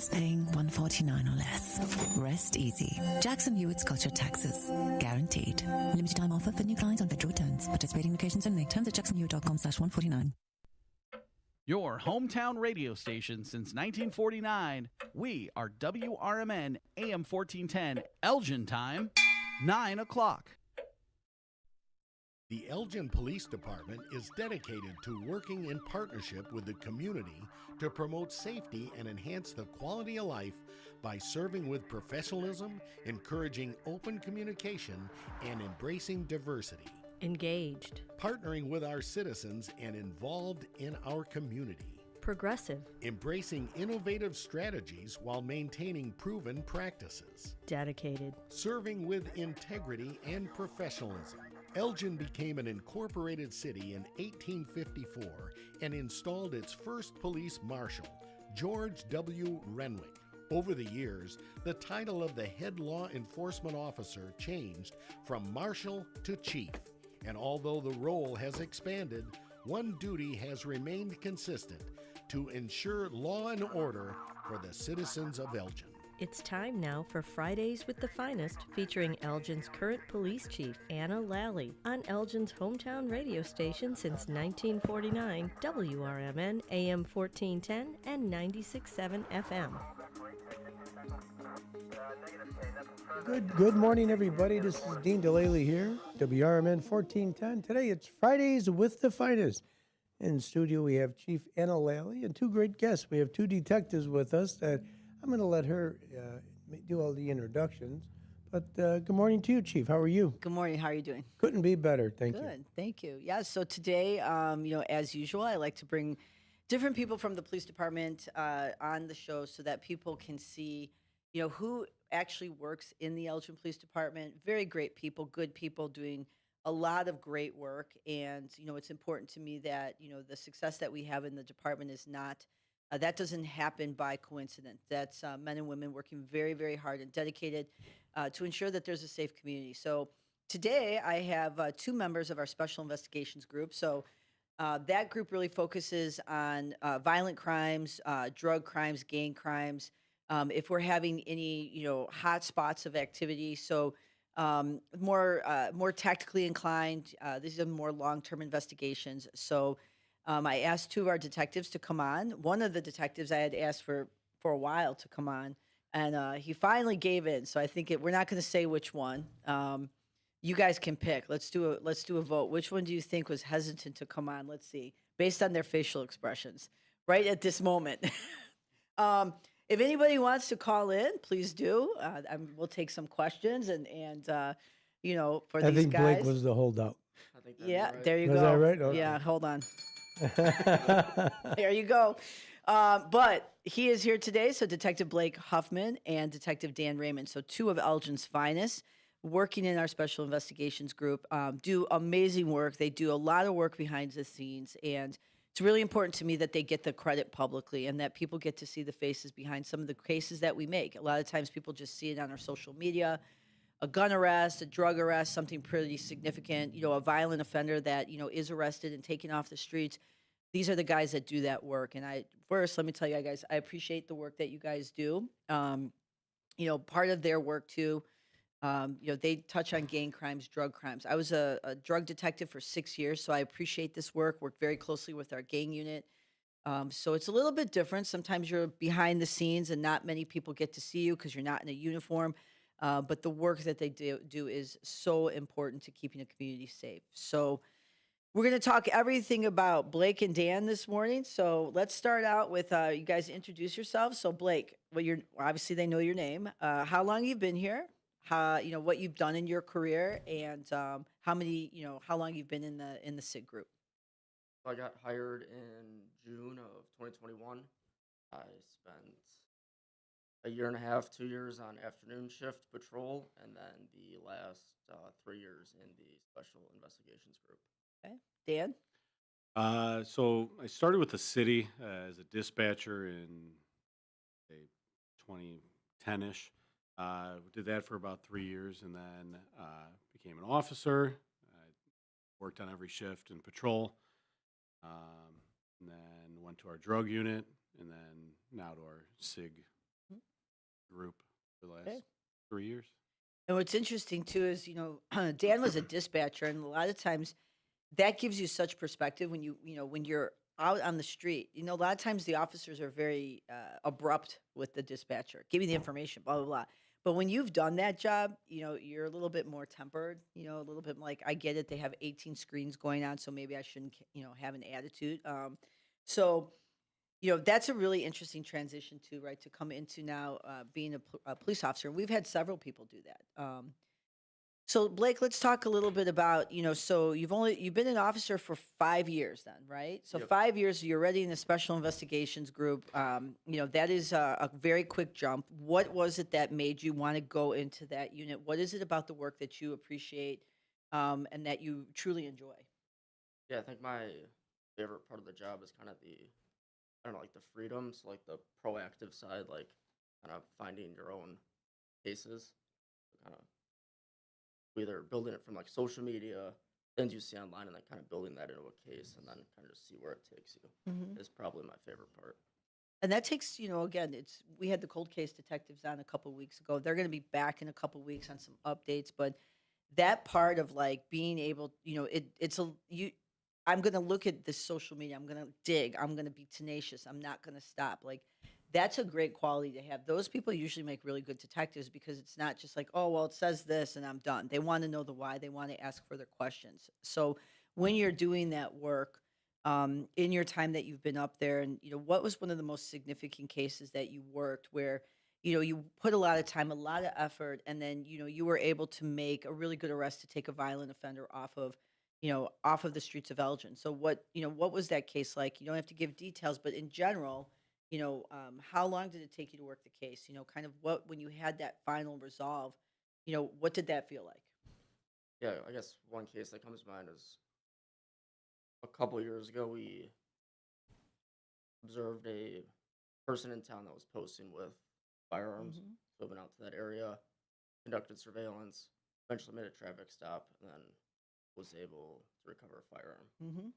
is paying $149 or less. Rest easy. Jackson Hewitt's got your taxes. Guaranteed. Limited time offer for new clients on federal returns. Participating locations only. Terms at jacksonhewitt.com/149. Your hometown radio station since 1949. We are WRMN AM 1410. Elgin time, 9 o'clock. The Elgin Police Department is dedicated to working in partnership with the community to promote safety and enhance the quality of life by serving with professionalism, encouraging open communication, and embracing diversity. Engaged. Partnering with our citizens and involved in our community. Progressive. Embracing innovative strategies while maintaining proven practices. Dedicated. Serving with integrity and professionalism. Elgin became an incorporated city in 1854 and installed its first police marshal, George W. Renwick. Over the years, the title of the head law enforcement officer changed from marshal to chief. And although the role has expanded, one duty has remained consistent: to ensure law and order for the citizens of Elgin. It's time now for Fridays with the Finest, featuring Elgin's current police chief, Anna Lally, on Elgin's hometown radio station since 1949, WRMN AM 1410 and 96.7 FM. Good morning, everybody. This is Dean DeLaley here, WRMN 1410. Today it's Fridays with the Finest. In studio we have Chief Anna Lally and two great guests. We have two detectives with us that I'm going to let her do all the introductions. But good morning to you, Chief. How are you? Good morning. How are you doing? Couldn't be better. Thank you. Good. Thank you. Yeah. So today, as usual, I like to bring different people from the police department on the show so that people can see, who actually works in the Elgin Police Department. Very great people, good people doing a lot of great work. And, it's important to me that, the success that we have in the department is not that doesn't happen by coincidence. That's men and women working very, very hard and dedicated to ensure that there's a safe community. So today I have two members of our Special Investigations Group. So that group really focuses on violent crimes, drug crimes, gang crimes. If we're having any, hot spots of activity. So more tactically inclined. These are more long-term investigations. So I asked two of our detectives to come on. One of the detectives I had asked for a while to come on, and he finally gave in. So I think we're not going to say which one. You guys can pick. Let's do a vote. Which one do you think was hesitant to come on? Let's see, based on their facial expressions right at this moment. If anybody wants to call in, please do. We'll take some questions and for these guys. I think Blake was the holdout. I think right. There you go. Was that right? Okay. Yeah, hold on. There you go. But he is here today, so Detective Blake Huffman and Detective Dan Raymond, so two of Elgin's finest, working in our Special Investigations Group, do amazing work. They do a lot of work behind the scenes, and it's really important to me that they get the credit publicly and that people get to see the faces behind some of the cases that we make. A lot of times people just see it on our social media. A gun arrest, a drug arrest, something pretty significant, a violent offender that, is arrested and taken off the streets. These are the guys that do that work. And first, let me tell you guys, I appreciate the work that you guys do. Part of their work too, they touch on gang crimes, drug crimes. I was a drug detective for 6 years, so I appreciate this work, work very closely with our gang unit. So it's a little bit different. Sometimes you're behind the scenes and not many people get to see you because you're not in a uniform. But the work that they do is so important to keeping a community safe. So we're going to talk everything about Blake and Dan this morning. So let's start out with you guys introduce yourselves. So Blake, obviously they know your name. How long you've been here? What you've done in your career, and how long you've been in the SIG group. I got hired in June of 2021. I spent a year and a half, 2 years on afternoon shift patrol, and then the last 3 years in the Special Investigations Group. Okay. Dan? So I started with the city as a dispatcher in, say, 2010-ish. Did that for about 3 years, and then became an officer. I worked on every shift in patrol, and then went to our drug unit, and then now to our SIG group for the last Okay. 3 years. And what's interesting too is, Dan was a dispatcher, and a lot of times that gives you such perspective when when you're out on the street. A lot of times the officers are very abrupt with the dispatcher, give me the information, blah blah blah. But when you've done that job, you're a little bit more tempered. A little bit like, I get it. They have 18 screens going on, so maybe I shouldn't, have an attitude. So that's a really interesting transition too, right? To come into now being a police officer. And we've had several people do that. So Blake, let's talk a little bit about, so you've been an officer for 5 years then, right? So Yep. 5 years, you're already in the special investigations group. That is a very quick jump. What was it that made you want to go into that unit? What is it about the work that you appreciate and that you truly enjoy? Yeah, I think my favorite part of the job is kind of I don't know, like the freedoms, like the proactive side, like kind of finding your own cases, kind of either building it from like social media, things you see online, and then kind of building that into a case, and then kind of just see where it takes you. Is probably my favorite part. And that takes, again, we had the cold case detectives on a couple weeks ago. They're going to be back in a couple weeks on some updates, but that part of like being able, I'm going to look at this social media. I'm going to dig. I'm going to be tenacious. I'm not going to stop. Like, that's a great quality to have. Those people usually make really good detectives because it's not just like, oh, well, it says this and I'm done. They want to know the why. They want to ask further questions. So when you're doing that work, in your time that you've been up there, and what was one of the most significant cases that you worked where you put a lot of time, a lot of effort, and then you were able to make a really good arrest to take a violent offender off of the streets of Elgin. So what was that case like? You don't have to give details, but in general, how long did it take you to work the case? Kind of when you had that final resolve, what did that feel like? Yeah, I guess one case that comes to mind is a couple years ago, we observed a person in town that was posting with firearms. Mhm. So we went out to that area, conducted surveillance, eventually made a traffic stop, and then was able to recover a firearm. Mm-hmm.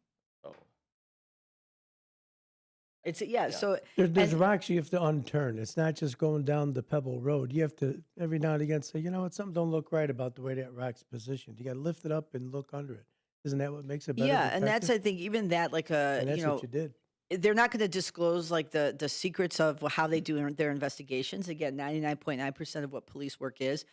So Yeah. yeah, So There's and rocks you have to unturn. It's not just going down the pebble road. You have to every now and again say, you know what, something don't look right about the way that rock's positioned. You got to lift it up and look under it. Isn't that what makes a better yeah, and that's, detective? I think, even that, like And that's what you did. they're not going to disclose like the secrets of how they do their investigations. Again, 99.9% of what police work is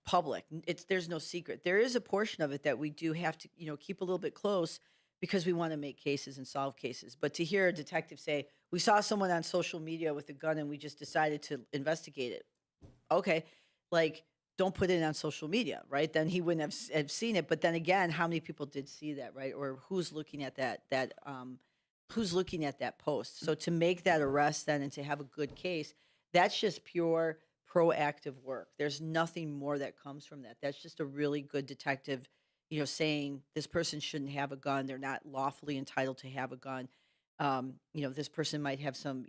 public. There's no secret. There is a portion of it that we do have to, keep a little bit close because we want to make cases and solve cases. But to hear a detective say, "We saw someone on social media with a gun and we just decided to investigate it." Okay, like, don't put it on social media, right? Then he wouldn't have seen it. But then again, how many people did see that, right? Or who's looking at who's looking at that post? So to make that arrest then and to have a good case, that's just pure proactive work. There's nothing more that comes from that. That's just a really good detective, saying this person shouldn't have a gun. They're not lawfully entitled to have a gun. This person might have some,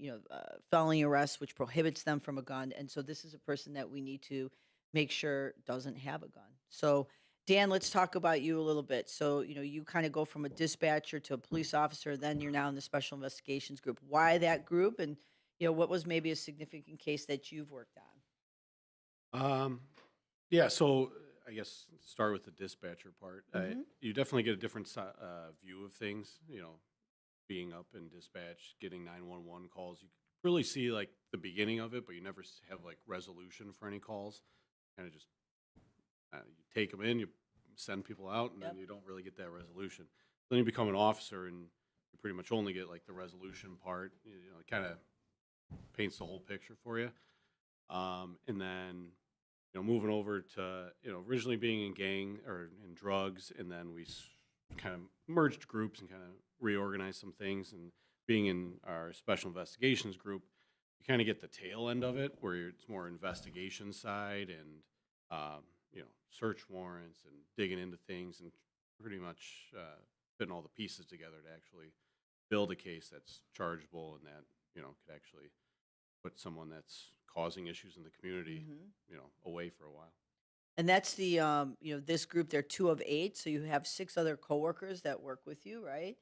felony arrest, which prohibits them from a gun. And so this is a person that we need to make sure doesn't have a gun. So, Dan, let's talk about you a little bit. So, you kind of go from a dispatcher to a police officer, then you're now in the special investigations group. Why that group? And, what was maybe a significant case that you've worked Um, yeah, so I guess start with the dispatcher part. on? You definitely get a different view of things, being up in dispatch, getting 911 calls. You really see like the beginning of it, but you never have like resolution for any calls. Kind of just you take them in, you send people out, and Yep. then you don't really get that resolution. Then you become an officer, and you pretty much only get like the resolution part. It kind of paints the whole picture for you. And then moving over to originally being in gang or in drugs, and then we kind of merged groups and kind of reorganized some things. And being in our special investigations group, you kind of get the tail end of it, where it's more investigation side and search warrants and digging into things and pretty much putting all the pieces together to actually build a case that's chargeable and that could actually put someone that's causing issues in the community away for a while. And that's the this group. They're 2 of 8, so you have 6 other coworkers that work with you, right?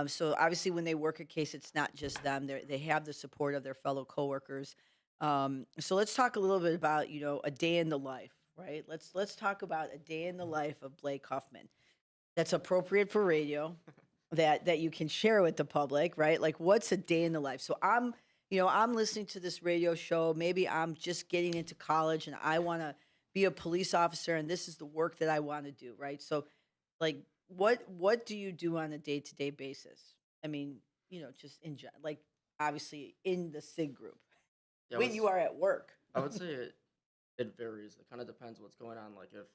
So obviously, when they work a case, it's not just them. They have the support of their fellow coworkers. So let's talk a little bit about, a day in the life, right? Let's talk about a day in the life of Blake Huffman. That's appropriate for radio, that you can share with the public, right? Like, what's a day in the life? So I'm listening to this radio show. Maybe I'm just getting into college and I want to be a police officer, and this is the work that I want to do, right? So, like, what do you do on a day to day basis? I mean, just like, obviously in the SIG group Yeah, when you are at work. I would say it varies. It kind of depends what's going on. Like if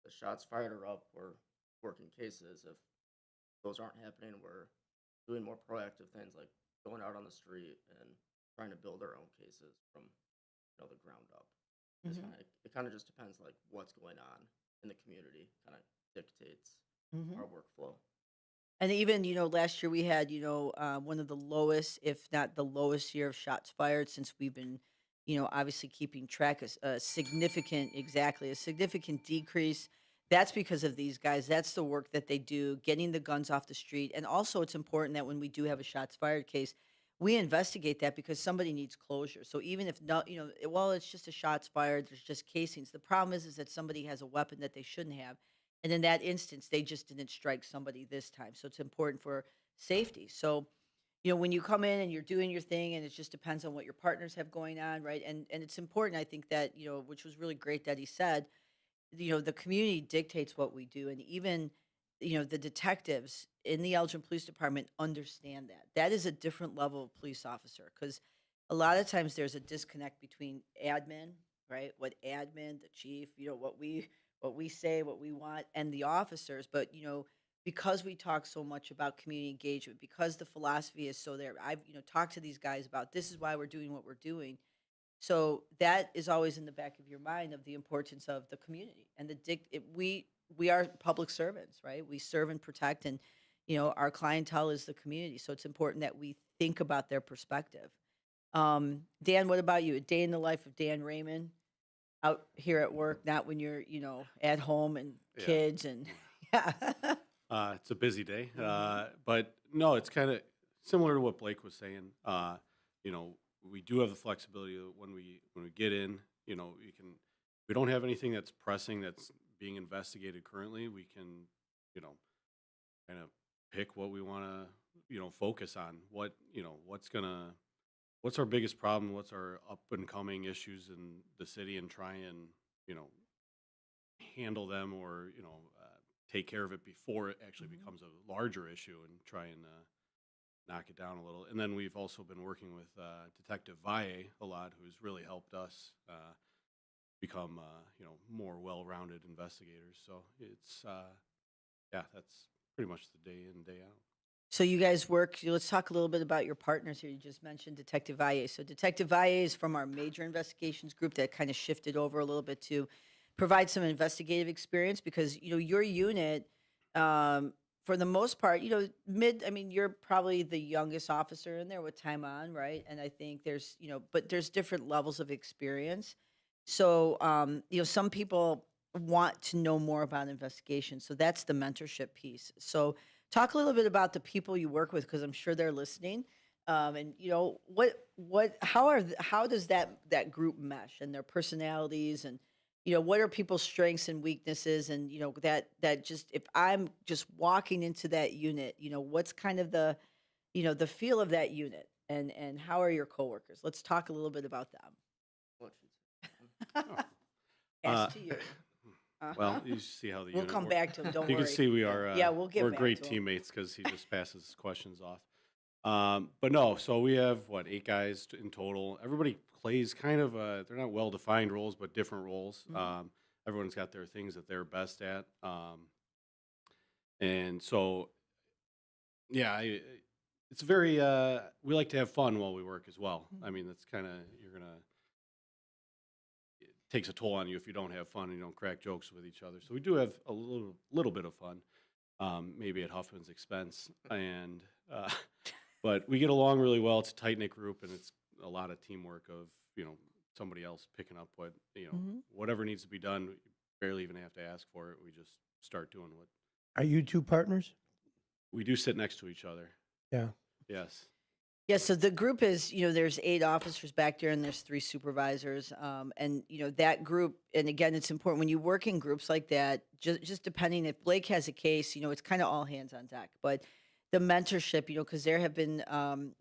the shots fired are up, we're working cases. If those aren't happening, we're doing more proactive things like going out on the street and trying to build our own cases from the ground up. Mhm. It kind of just depends like what's going on in the community. Kind of dictates Mhm. our workflow. And even, last year we had, one of the lowest, if not the lowest year of shots fired since we've been, obviously keeping track of a significant decrease. That's because of these guys. That's the work that they do, getting the guns off the street. And also, it's important that when we do have a shots fired case, we investigate that because somebody needs closure. So even if not, well, it's just a shots fired, there's just casings. The problem is that somebody has a weapon that they shouldn't have. And in that instance, they just didn't strike somebody this time. So it's important for safety. So, when you come in and you're doing your thing, and it just depends on what your partners have going on, right? And it's important, I think, that, which was really great that he said, the community dictates what we do. And even, the detectives in the Elgin Police Department understand that. That is a different level of police officer, because a lot of times there's a disconnect between admin, right? What admin, the chief, what we say, what we want, and the officers. But, because we talk so much about community engagement, because the philosophy is so there, I've, talked to these guys about this is why we're doing what we're doing. So that is always in the back of your mind of the importance of the community and we are public servants, right? We serve and protect, and our clientele is the community. So it's important that we think about their perspective. Dan, what about you? A day in the life of Dan Raymond out here at work, not when you're at home and Yeah. kids and yeah. It's a busy day, but no, it's kind of similar to what Blake was saying. We do have the flexibility that when we get in, you can. We don't have anything that's pressing that's being investigated currently. We can, kind of pick what we want to, focus on. What's our biggest problem? What's our up and coming issues in the city, and try and handle them, or take care of it before it actually becomes a larger issue, and try and knock it down a little. And then we've also been working with Detective Valle a lot, who's really helped us become more well-rounded investigators. So it's that's pretty much the day in, day out. So you guys work. Let's talk a little bit about your partners here. You just mentioned Detective Valle. So Detective Valle is from our major investigations group that kind of shifted over a little bit to provide some investigative experience, because your unit, for the most part, I mean, you're probably the youngest officer in there with time on, right? And I think there's but there's different levels of experience. So some people want to know more about investigation. So that's the mentorship piece. So talk a little bit about the people you work with, because I'm sure they're listening. And how does that group mesh, and their personalities, and what are people's strengths and weaknesses, and that just, if I'm just walking into that unit, what's kind of the feel of that unit, and how are your coworkers? Let's talk a little bit about them. What should Ask to you. Well, you see how the We'll unit come works. back to them. Don't You worry. can see we are. Yeah, we'll get we're back great to 'em. teammates because he just passes questions off. But no, so we have 8 guys in total. Everybody plays kind of they're not well defined roles, but different roles. Everyone's got their things that they're best at. And so yeah, it's very we like to have fun while we work as well. I mean, that's kind of it takes a toll on you if you don't have fun and you don't crack jokes with each other. So we do have a little bit of fun, maybe at Huffman's expense, and but we get along really well. It's a tight knit group, and it's a lot of teamwork of somebody else picking up what whatever needs to be done. We barely even have to ask for it. We just start doing what. Are you two partners? We do sit next to each other. Yeah. Yes. Yeah, so the group is, there's 8 officers back there and there's 3 supervisors. And, that group, and again, it's important when you work in groups like that, just depending if Blake has a case, it's kind of all hands on deck. But the mentorship, because there have been,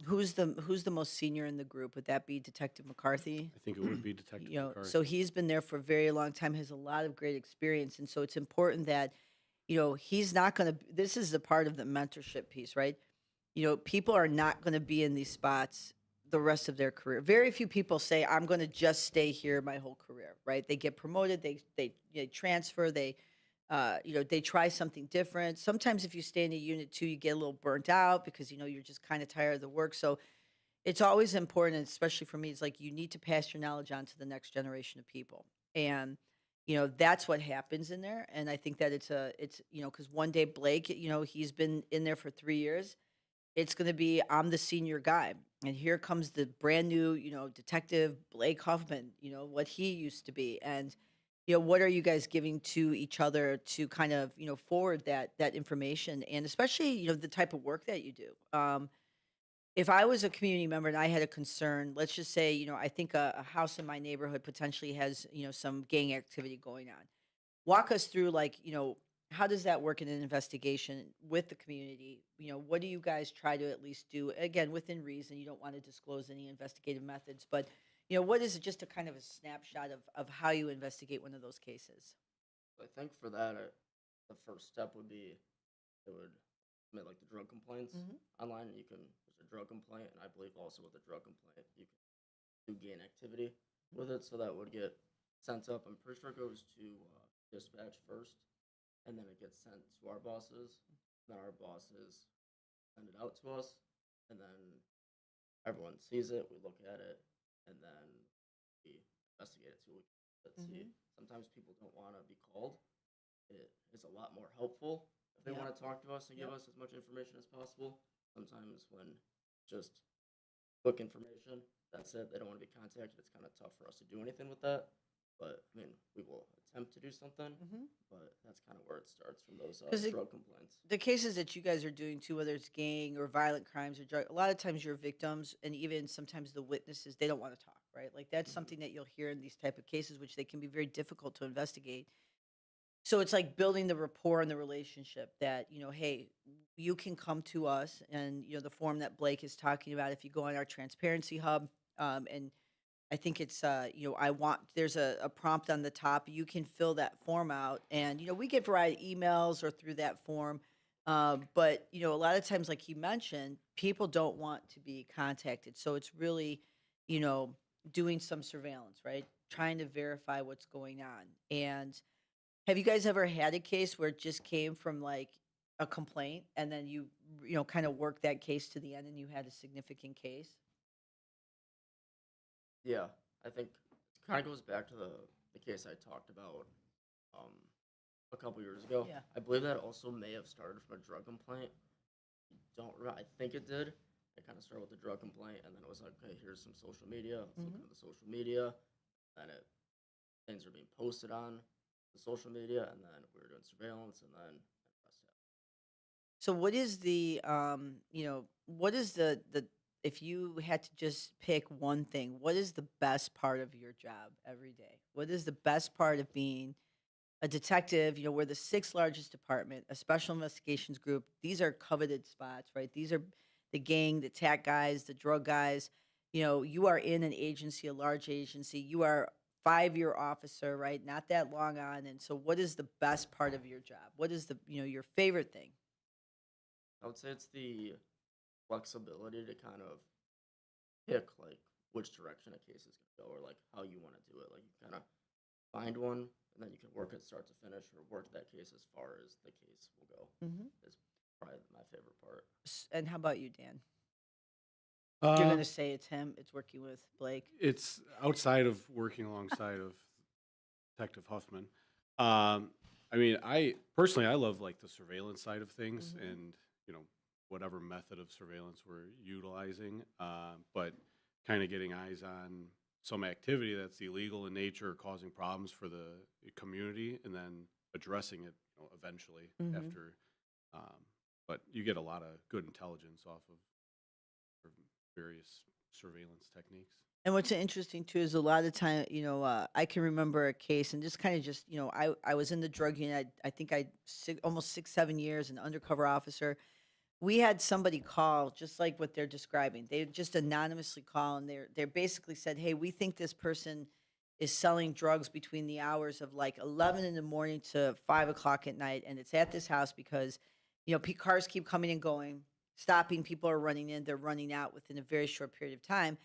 who's the most senior in the group? Would that be Detective McCarthy? I think it would be Detective McCarthy. So he's been there for a very long time, has a lot of great experience. And so it's important that, he's not going to, this is the part of the mentorship piece, right? People are not going to be in these spots the rest of their career. Very few people say, I'm going to just stay here my whole career, right? They get promoted, they transfer, they try something different. Sometimes if you stay in a unit too, you get a little burnt out because, you're just kind of tired of the work. So it's always important, especially for me, it's like you need to pass your knowledge on to the next generation of people. And, that's what happens in there. And I think that it's, because one day Blake, he's been in there for 3 years. It's going to be, I'm the senior guy. And here comes the brand new, Detective Blake Huffman, what he used to be. And, what are you guys giving to each other to kind of, forward that information and especially, the type of work that you do. If I was a community member and I had a concern, let's just say, I think a house in my neighborhood potentially has, some gang activity going on. Walk us through, like, how does that work in an investigation with the community? What do you guys try to at least do? Again, within reason, you don't want to disclose any investigative methods, but, what is it, just a kind of a snapshot of how you investigate one of those cases? I think for that, the first step would be it would submit like the drug complaints online, and there's a drug complaint, and I believe also with a drug complaint you can do gain activity with it, so that would get sent up. I'm pretty sure it goes to dispatch first, and then it gets sent to our bosses. Then our bosses send it out to us, and then everyone sees it. We look at it, and then we investigate it too. Let's see. Sometimes people don't want to be called. It is a lot more helpful if they want to talk to us and give us as much information as possible. Sometimes when just quick information, that's it. They don't want to be contacted. It's kind of tough for us to do anything with that. But I mean, we will attempt to do something. But that's kind of where it starts, from those drug complaints. The cases that you guys are doing too, whether it's gang or violent crimes or drug, a lot of times your victims and even sometimes the witnesses, they don't want to talk, right? Like that's something that you'll hear in these type of cases, which they can be very difficult to investigate. So it's like building the rapport and the relationship that, hey, you can come to us, and, the form that Blake is talking about, if you go on our transparency hub, and I think it's, there's a prompt on the top. You can fill that form out, and, we get variety emails or through that form. But, a lot of times, like you mentioned, people don't want to be contacted. So it's really, doing some surveillance, right? Trying to verify what's going on. And have you guys ever had a case where it just came from like a complaint and then you kind of worked that case to the end and you had a significant case? Yeah, I think it kind of goes back to the case I talked about a couple years ago. Yeah. I believe that also may have started from a drug complaint. I think it did. It kind of started with the drug complaint, and then it was like, okay, here's some social media. Let's look into the social media. Then things are being posted on the social media, and then we were doing surveillance, and then So what is the what is the if you had to just pick one thing, what is the best part of your job every day? What is the best part of being a detective? We're the 6th largest department, a special investigations group. These are coveted spots, right? These are the gang, the TAC guys, the drug guys. You are in an agency, a large agency. You are 5-year officer, right? Not that long on. And so what is the best part of your job? What is the, your favorite thing? I would say it's the flexibility to kind of pick like which direction a case is going to go, or like how you want to do it. Like you kind of find one, and then you can work it start to finish, or work that case as far as the case will go. Is probably my favorite part. And how about you, Dan? You're going to say it's him. It's working with Blake. It's outside of working alongside of Detective Huffman. I mean, I love like the surveillance side of things, and whatever method of surveillance we're utilizing, but kind of getting eyes on some activity that's illegal in nature, or causing problems for the community, and then addressing it eventually after. But you get a lot of good intelligence off of various surveillance techniques. And what's interesting too is a lot of time, I can remember a case and just kind of just, I was in the drug unit. I think almost 6, 7 years, an undercover officer. We had somebody call just like what they're describing. They just anonymously call and they're basically said, "Hey, we think this person is selling drugs between the hours of like 11 in the morning to 5 o'clock at night, and it's at this house because, cars keep coming and going, stopping. People are running in, they're running out within a very short period of time,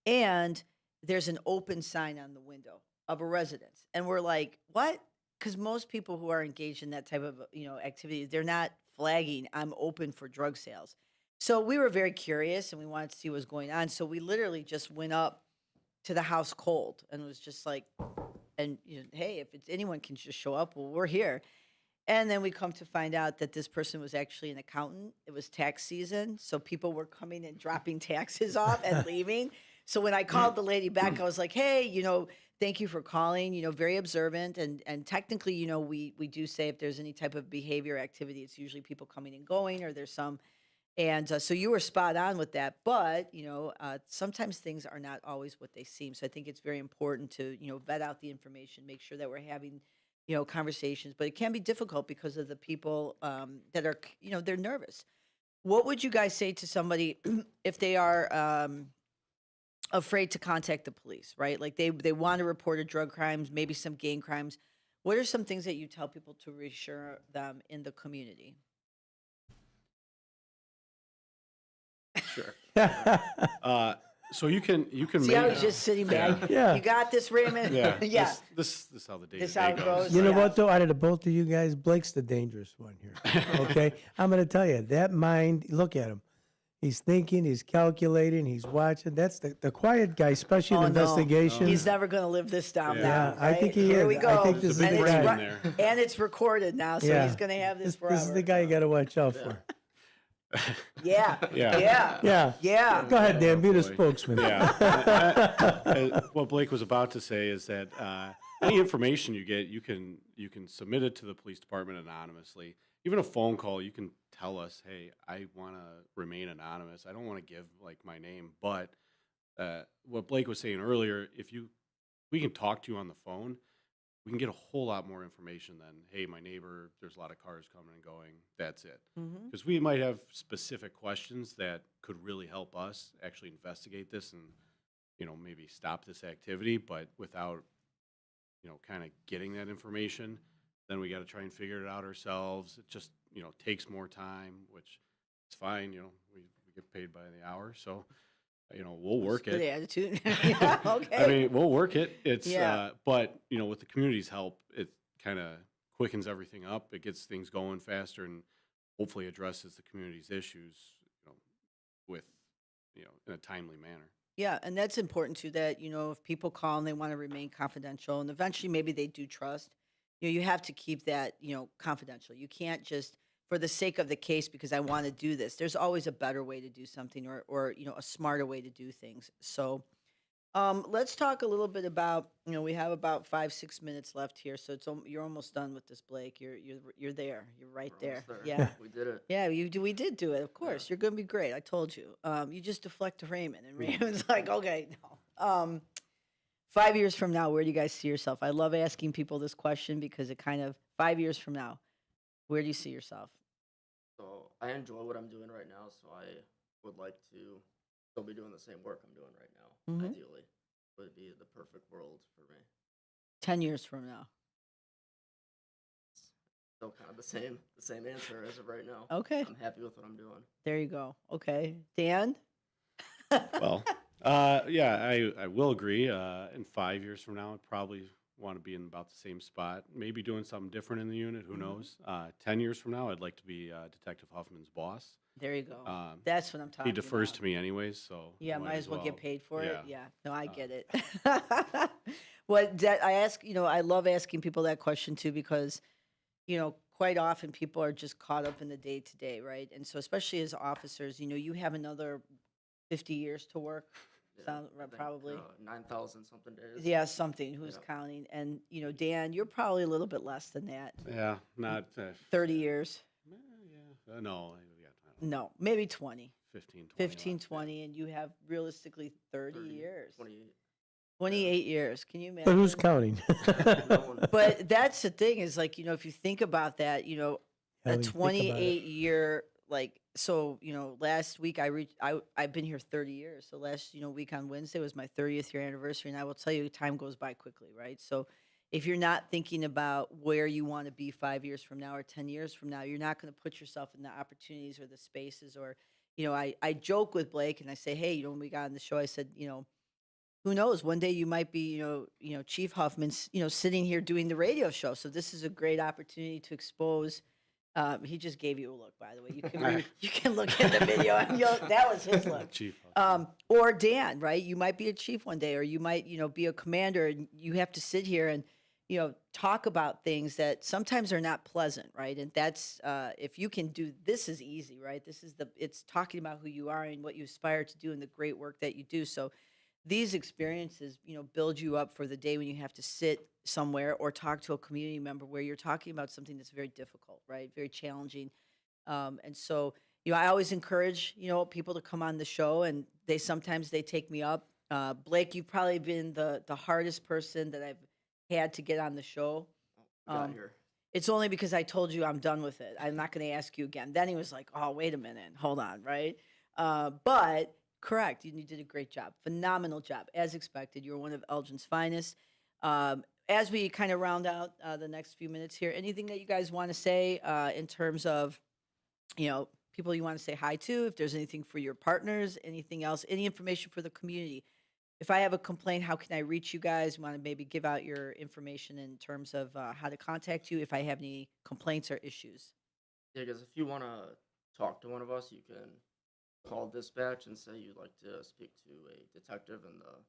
and there's an open sign on the window of a residence." And we're like, "What?" Because most people who are engaged in that type of activity, they're not flagging, "I'm open for drug sales." So we were very curious and we wanted to see what was going on. So we literally just went up to the house cold and was just like, and hey, if it's anyone can just show up, well, we're here. And then we come to find out that this person was actually an accountant. It was tax season, so people were coming and dropping taxes off and leaving. So when I called the lady back, I was like, "Hey, thank you for calling, very observant. And technically, we do say if there's any type of behavior activity, it's usually people coming and going or there's some." And so you were spot on with that. But, sometimes things are not always what they seem. So I think it's very important to, vet out the information, make sure that we're having, conversations. But it can be difficult because of the people that are, they're nervous. What would you guys say to somebody if they are afraid to contact the police, right? Like they want to report a drug crimes, maybe some gang crimes. What are some things that you tell people to reassure them in the community? Sure. So you can See, I was just sitting back. Yeah. You got this, Raymond? yeah. Yeah. This is how the day This how it goes. You know Yeah. what, though? Out of the both of you guys, Blake's the dangerous one here. Okay? I'm going to tell you, that mind, look at him. He's thinking, he's calculating, he's watching. That's the quiet guy, especially in Oh, no. investigations. He's never going to live this down Yeah. now. Yeah, I think he Here is. we I go. think this is There's a the big guy. brain there. And it's recorded now, so Yeah. he's going to have this This forever. is the guy you got to watch out for. Yeah. Yeah. Yeah. Yeah. Yeah. Go ahead, Dan. Be the boy. spokesman. Yeah. What Blake was about to say is that any information you get, you can submit it to the police department anonymously. Even a phone call, you can tell us, "Hey, I want to remain anonymous. I don't want to give like my name." But what Blake was saying earlier, we can talk to you on the phone, we can get a whole lot more information than, "Hey, my neighbor, there's a lot of cars coming and going." That's it. Mhm. Because we might have specific questions that could really help us actually investigate this and, maybe stop this activity. But without, kind of getting that information, then we got to try and figure it out ourselves. It just, takes more time, which is fine. We get paid by the hour. So, we'll work Good it. attitude. Yeah, okay. I mean, we'll work it. It's, Yeah. but with the community's help, it kind of quickens everything up. It gets things going faster and hopefully addresses the community's issues, with, in a timely manner. Yeah, and that's important too. That if people call and they want to remain confidential, and eventually maybe they do trust, you have to keep that confidential. You can't just for the sake of the case because I want to do this. There's always a better way to do something, or a smarter way to do things. So, let's talk a little bit about we have about 5-6 minutes left here, so you're almost done with this, Blake. You're there. You're right We're there. almost Yeah. We did it. Yeah, we did do it. Of course, you're gonna be great. I told you. You just deflect to Raymond, and Raymond's like, "Okay, no." 5 years from now, where do you guys see yourself? I love asking people this question because it kind of 5 years from now, where do you see yourself? So I enjoy what I'm doing right now, so I would like to still be doing the same work I'm doing right now. Mhm. Ideally, would be the perfect world for me. 10 years from now. Still kind of the same answer as of right now. Okay, I'm happy with what I'm doing. there you go. Okay, Dan. Well, yeah, I will agree. In 5 years from now, I'd probably want to be in about the same spot, maybe doing something different in the unit. Who knows? 10 years from now, I'd like to be Detective Huffman's boss. There you go. Um, That's what I'm talking He defers about. to me anyways, so Yeah, I might as well get paid for it. Yeah. Yeah, no, I get it. I ask, I love asking people that question too because, quite often people are just caught up in the day to day, right? And so, especially as officers, you have another 50 years to work. I think, Probably. 9,000 something days. Yeah, something. Who's Yeah. counting? And Dan, you're probably a little bit less than that. Yeah, not 30 years. yeah, no, yeah, I don't know. No, maybe 20. 15, 20. 15, left, yeah. 20, and you have realistically 30 years. 28. 28 years. Can you imagine? But who's counting? No one. But that's the thing is like, if you think about that, Yeah, a we think about it. 28 year, like, so, last week I've been here 30 years. So last, week on Wednesday was my 30th year anniversary. And I will tell you, time goes by quickly, right? So if you're not thinking about where you want to be 5 years from now or 10 years from now, you're not going to put yourself in the opportunities or the spaces or, I joke with Blake and I say, hey, when we got on the show, I said, who knows? One day you might be, Chief Huffman's, sitting here doing the radio show. So this is a great opportunity to expose. He just gave you a look, by the way. You can look at the video and that was his look. Chief. Or Dan, right? You might be a chief one day, or you might, be a commander, and you have to sit here and, talk about things that sometimes are not pleasant, right? And that's if you can do this is easy, right? It's talking about who you are and what you aspire to do and the great work that you do. So these experiences, build you up for the day when you have to sit somewhere or talk to a community member where you're talking about something that's very difficult, right? Very challenging. And so, I always encourage, people to come on the show, and sometimes they take me up. Blake, you've probably been the hardest person that I've had to get on the show. We got here. It's only because I told you I'm done with it. I'm not going to ask you again. Then he was like, oh, wait a minute. Hold on, right? But correct. You did a great job. Phenomenal job. As expected, you're one of Elgin's finest. As we kind of round out the next few minutes here, anything that you guys want to say in terms of, people you want to say hi to, if there's anything for your partners, anything else, any information for the community. If I have a complaint, how can I reach you guys? Want to maybe give out your information in terms of how to contact you if I have any complaints or issues. Yeah, because if you want to talk to one of us, you can call dispatch and say you'd like to speak to a detective in the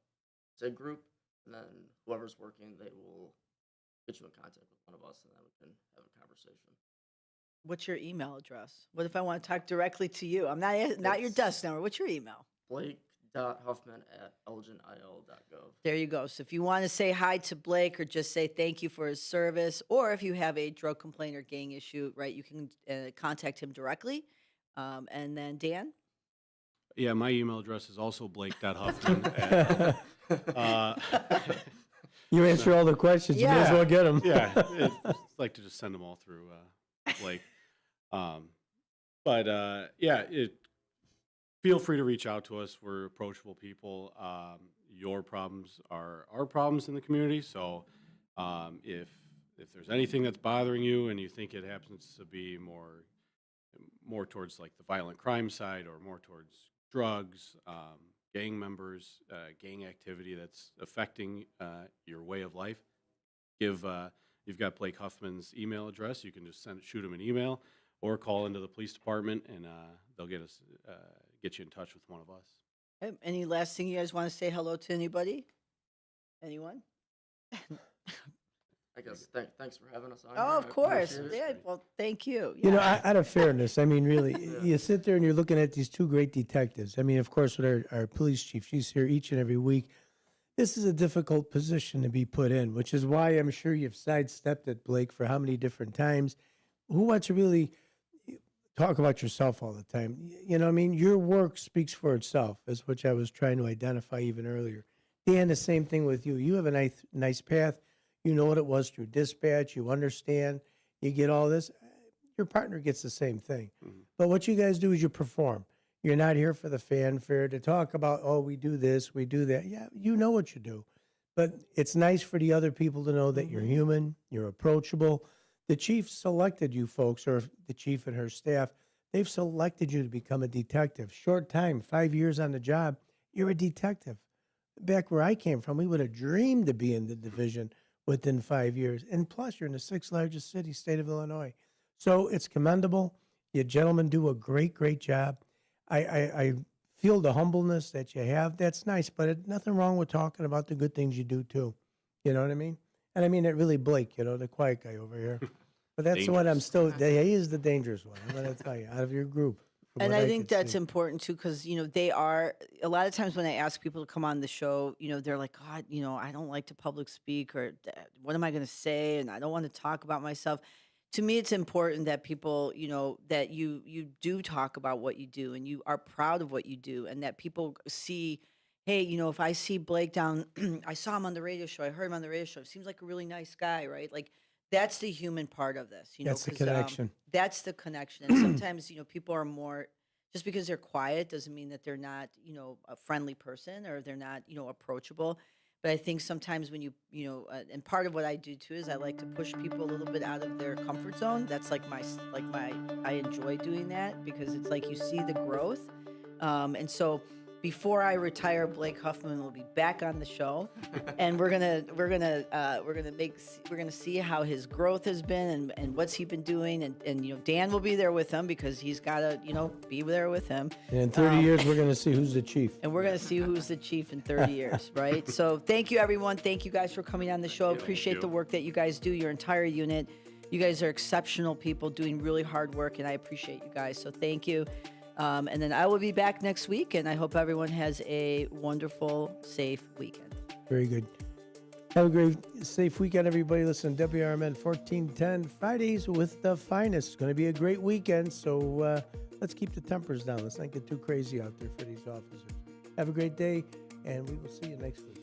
SIG group, and then whoever's working, they will get you in contact with one of us, and then we can have a conversation. What's your email address? What if I want to talk directly to you? I'm not your desk number. What's your email? Blake.Huffman@elginil.gov. There you go. So if you want to say hi to Blake or just say thank you for his service, or if you have a drug complaint or gang issue, right, you can contact him directly. And then Dan? Yeah, my email address is also blake.huffman. You answer all the questions. You may as Yeah. well get them. Yeah, I'd like to just send them all through Blake. Feel free to reach out to us. We're approachable people. Your problems are our problems in the community. So if there's anything that's bothering you and you think it happens to be more towards like the violent crime side or more towards drugs, gang members, gang activity that's affecting your way of life, you've got Blake Huffman's email address. You can just shoot him an email or call into the police department, and they'll get you in touch with one of us. Any last thing you guys want to say hello to anybody? Anyone? I guess thanks for having us on. Oh, here. of I course. appreciate it. Yeah, well, thank you. You know, Yeah. out of fairness, I mean, really, you sit there and you're looking at these two great detectives. I mean, of course, with our police chief, she's here each and every week. This is a difficult position to be put in, which is why I'm sure you've sidestepped it, Blake, for how many different times. Who wants to really talk about yourself all the time? You know what I mean? Your work speaks for itself, is what I was trying to identify even earlier. Dan, the same thing with you. You have a nice path. You know what it was through dispatch. You understand. You get all this. Your partner gets the same thing. Mm-hmm. But what you guys do is you perform. You're not here for the fanfare to talk about, oh, we do this, we do that. Yeah, you know what you do. But it's nice for the other people to know that you're human, you're approachable. The chief selected you folks, or the chief and her staff, they've selected you to become a detective. Short time, 5 years on the job, you're a detective. Back where I came from, we would have dreamed to be in the division within 5 years. And plus, you're in the sixth largest city, state of Illinois. So it's commendable. You gentlemen do a great, great job. I feel the humbleness that you have. That's nice, but nothing wrong with talking about the good things you do, too. You know what I mean? And I mean it really, Blake, you know, the quiet guy over here. But that's the one I'm still, he is the dangerous one, I'm going to tell you, out of your group. And I think that's important too, because, you know, they are, a lot of times when I ask people to come on the show, you know, they're like, God, you know, I don't like to public speak, or what am I going to say? And I don't want to talk about myself. to me, it's important that people, that you do talk about what you do and you are proud of what you do, and that people see, hey, if I see Blake down, I saw him on the radio show, I heard him on the radio show. Seems like a really nice guy, right? Like that's the human part of this, That's the 'cause, connection. that's the connection. And sometimes, people are more, just because they're quiet doesn't mean that they're not, a friendly person or they're not, approachable. But I think sometimes when and part of what I do too is I like to push people a little bit out of their comfort zone. That's like I enjoy doing that because it's like you see the growth. And so before I retire, Blake Huffman will be back on the show, and we're gonna see how his growth has been and what's he been doing, and Dan will be there with him because he's gotta be there with him. And in 30 years, we're going to see who's the chief. And we're going to see who's the chief in 30 years, right? So thank you, everyone. Thank you guys for coming on the show. Appreciate the work that you guys do, your entire unit. You guys are exceptional people doing really hard work, and I appreciate you guys. So thank you. And then I will be back next week, and I hope everyone has a wonderful, safe weekend. Very good. Have a great, safe weekend, everybody. Listen, WRMN 1410, Fridays with the Finest. It's going to be a great weekend, so let's keep the tempers down. Let's not get too crazy out there for these officers. Have a great day, and we will see you next week.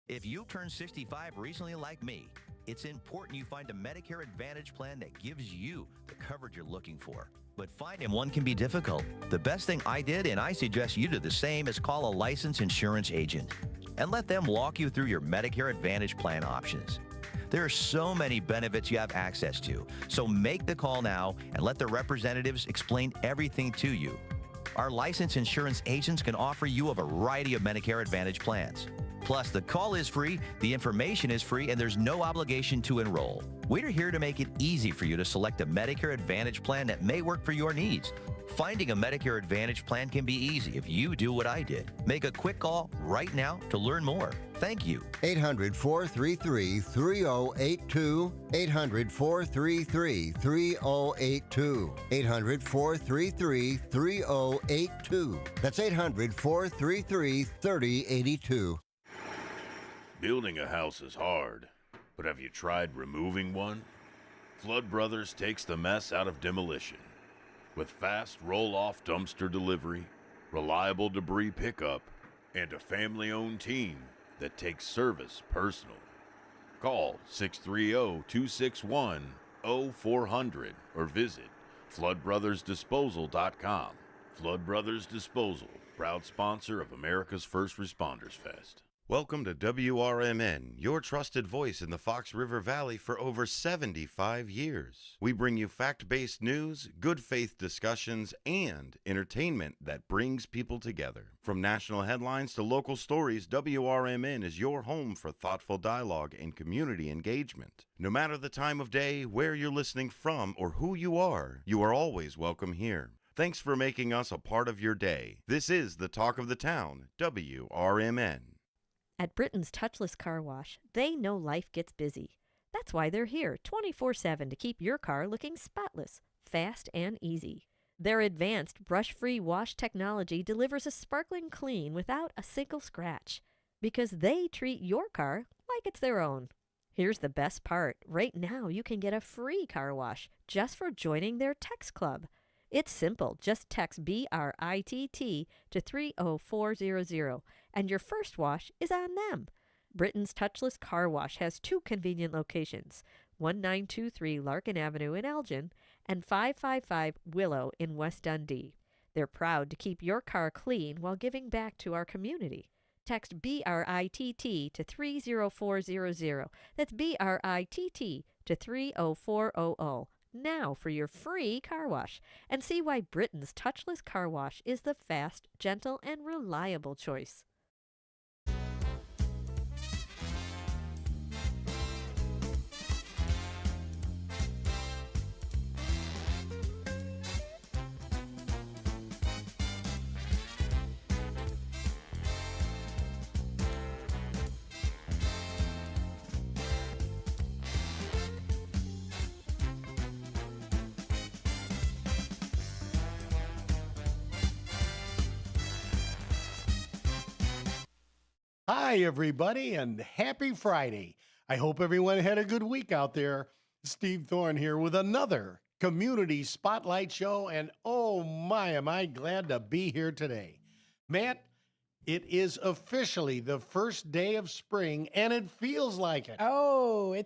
If you turned 65 recently like me, it's important you find a Medicare Advantage plan that gives you the coverage you're looking for. But finding one can be difficult. The best thing I did, and I suggest you do the same, is call a licensed insurance agent and let them walk you through your Medicare Advantage plan options. There are so many benefits you have access to, so make the call now and let the representatives explain everything to you. Our licensed insurance agents can offer you a variety of Medicare Advantage plans. Plus, the call is free, the information is free, and there's no obligation to enroll. We're here to make it easy for you to select a Medicare Advantage plan that may work for your needs. Finding a Medicare Advantage plan can be easy if you do what I did. Make a quick call right now to learn more. Thank you. 800-433-3082. 800-433-3082. 800-433-3082. That's 800-433-3082. Building a house is hard, but have you tried removing one? Flood Brothers takes the mess out of demolition. With fast roll-off dumpster delivery, reliable debris pickup, and a family-owned team that takes service personally. Call 630-261-0400 or visit floodbrothersdisposal.com. Flood Brothers Disposal, proud sponsor of America's First Responders Fest. Welcome to WRMN, your trusted voice in the Fox River Valley for over 75 years. We bring you fact-based news, good faith discussions, and entertainment that brings people together. From national headlines to local stories, WRMN is your home for thoughtful dialogue and community engagement. No matter the time of day, where you're listening from, or who you are always welcome here. Thanks for making us a part of your day. This is the Talk of the Town, WRMN. At Britain's Touchless Car Wash, they know life gets busy. That's why they're here 24/7 to keep your car looking spotless, fast, and easy. Their advanced brush-free wash technology delivers a sparkling clean without a single scratch, because they treat your car like it's their own. Here's the best part. Right now, you can get a free car wash just for joining their text club. It's simple. Just text BRITT to 30400, and your first wash is on them. Britain's Touchless Car Wash has two convenient locations, 1923 Larkin Avenue in Elgin and 555 Willow in West Dundee. They're proud to keep your car clean while giving back to our community. Text BRITT to 30400. That's BRITT to 30400. Now for your free car wash, and see why Britain's Touchless Car Wash is the fast, gentle, and reliable choice. Hi, everybody, and happy Friday. I hope everyone had a good week out there. Steve Thorne here with another Community Spotlight Show, and oh my, am I glad to be here today. Matt, it is officially the first day of spring, and it feels like it. Oh,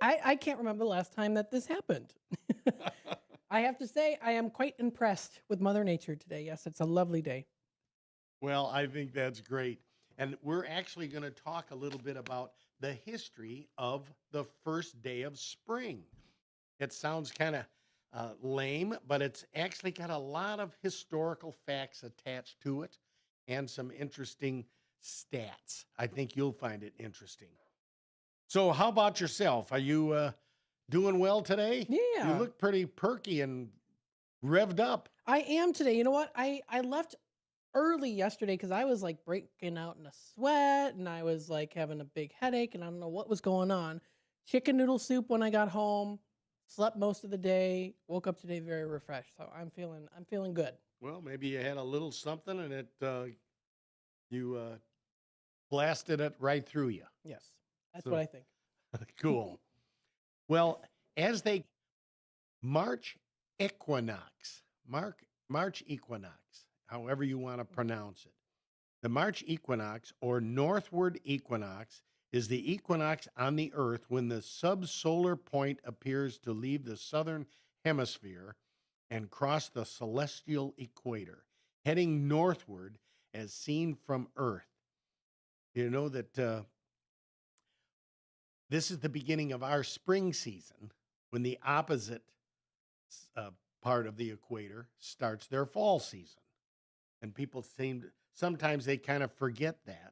I can't remember the last time that this happened. I have to say, I am quite impressed with Mother Nature today. Yes, it's a lovely day. Well, I think that's great. And we're actually going to talk a little bit about the history of the first day of spring. It sounds kind of lame, but it's actually got a lot of historical facts attached to it and some interesting stats. I think you'll find it interesting. So, how about yourself? Are you doing well today? Yeah. You look pretty perky and revved up. I am today. You know what? I left early yesterday because I was like breaking out in a sweat and I was like having a big headache and I don't know what was going on. Chicken noodle soup when I got home, slept most of the day, woke up today very refreshed. So I'm feeling good. Well, maybe you had a little something and you blasted it right through you. Yes, that's So- what I think. Cool. Well, as they March equinox, March equinox, however you want to pronounce it. The March equinox or northward equinox is the equinox on the earth when the subsolar point appears to leave the southern hemisphere and cross the celestial equator, heading northward as seen from Earth. You know that this is the beginning of our spring season when the opposite part of the equator starts their fall season. And people sometimes they kind of forget that.